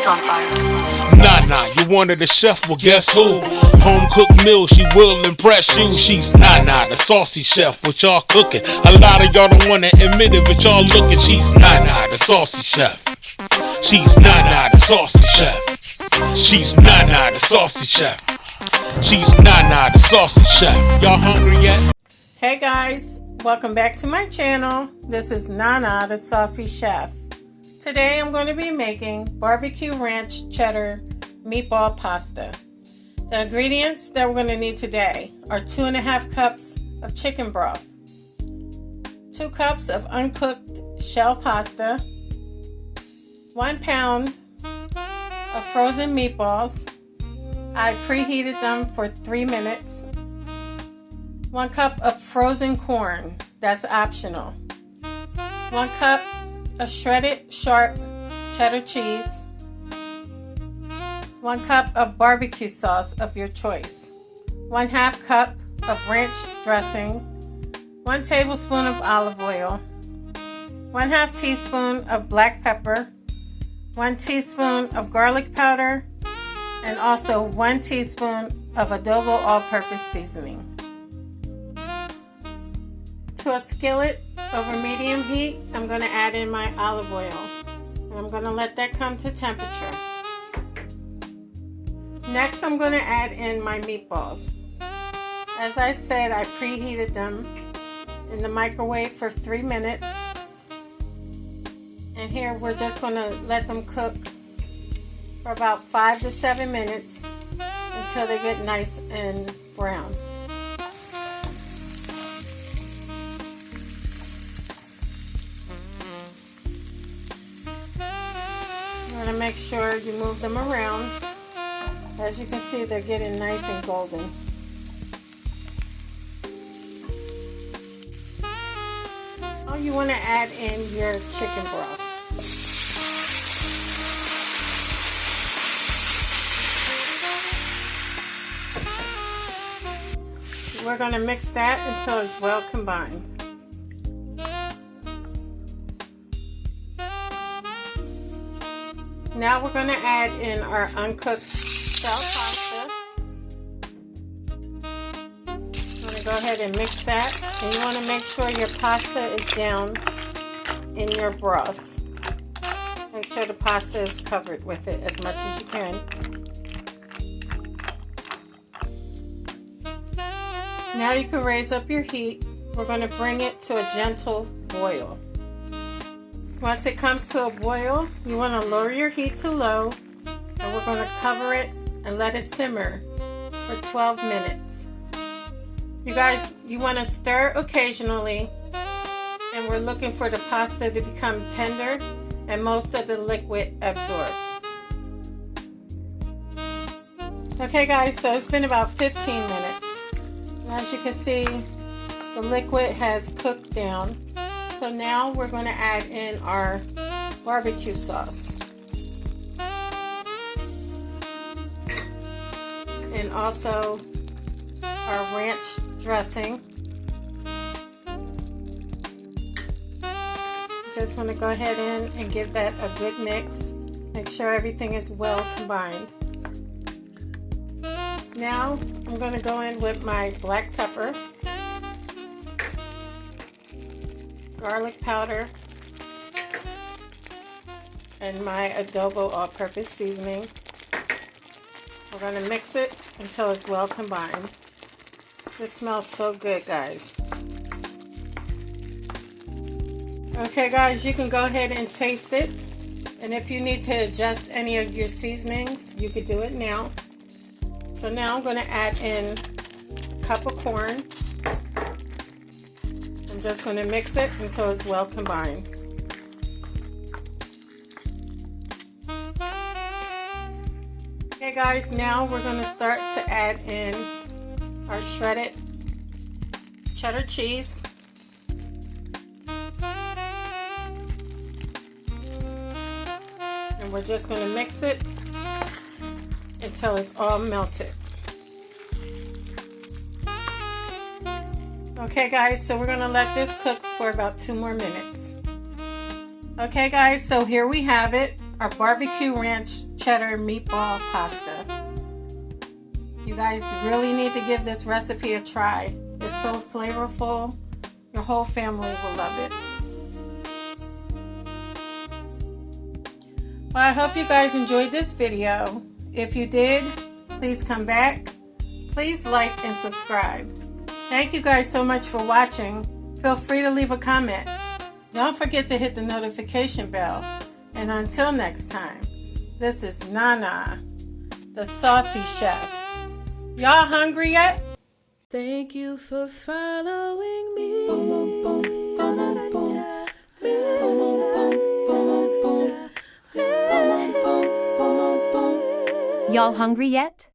on fire. Nana, you wanted a chef, well guess who? Home cooked meal, she will impress you. She's Nana, the saucy chef, what y'all cooking. A lot of y'all don't wanna admit it, but y'all looking. She's Nana, the saucy chef. She's Nana, the saucy chef. She's Nana, the saucy chef. She's Nana, the saucy chef. Y'all hungry yet? Hey guys, welcome back to my channel. This is Nana, the Saucy Chef. Today I'm going to be making barbecue ranch cheddar meatball pasta. The ingredients that we're going to need today are 2.5 cups of chicken broth, 2 cups of uncooked shell pasta, 1 pound of frozen meatballs. I preheated them for 3 minutes. 1 cup of frozen corn, that's optional. 1 cup of shredded sharp cheddar cheese. 1 cup of barbecue sauce of your choice. 1/2 cup of ranch dressing. 1 tablespoon of olive oil. 1/2 teaspoon of black pepper. 1 teaspoon of garlic powder. And also 1 teaspoon of adobo all-purpose seasoning. To a skillet over medium heat, I'm going to add in my olive oil. And I'm going to let that come to temperature. Next, I'm going to add in my meatballs. As I said, I preheated them in the microwave for 3 minutes. And here we're just going to let them cook for about 5 to 7 minutes until they get nice and brown. You want to make sure you move them around. As you can see, they're getting nice and golden. Now you want to add in your chicken broth. We're going to mix that until it's well combined. Now we're going to add in our uncooked shell pasta. I'm going to go ahead and mix that. And you want to make sure your pasta is down in your broth. Make sure the pasta is covered with it as much as you can. Now you can raise up your heat. We're going to bring it to a gentle boil. Once it comes to a boil, you want to lower your heat to low, and we're going to cover it and let it simmer for 12 minutes. You guys, you want to stir occasionally, and we're looking for the pasta to become tender and most of the liquid absorbed. Okay guys, so it's been about 15 minutes. As you can see, the liquid has cooked down. So now we're going to add in our barbecue sauce. And also our ranch dressing. Just want to go ahead in and give that a good mix. Make sure everything is well combined. Now I'm going to go in with my black pepper, garlic powder, and my adobo all-purpose seasoning. We're going to mix it until it's well combined. This smells so good, guys. Okay guys, you can go ahead and taste it. And if you need to adjust any of your seasonings, you could do it now. So now I'm going to add in a cup of corn. I'm just going to mix it until it's well combined. Okay guys, now we're going to start to add in our shredded cheddar cheese. And we're just going to mix it until it's all melted. Okay guys, so we're going to let this cook for about 2 more minutes. Okay guys, so here we have it. our barbecue ranch cheddar meatball pasta. You guys really need to give this recipe a try. It's so flavorful. Your whole family will love it. Well, I hope you guys enjoyed this video. If you did, please come back. Please like and subscribe. Thank you guys so much for watching. Feel free to leave a comment. Don't forget to hit the notification bell. And until next time, this is Nana, the Saucy Chef. Y'all hungry yet? Thank you for following me. Y'all hungry yet?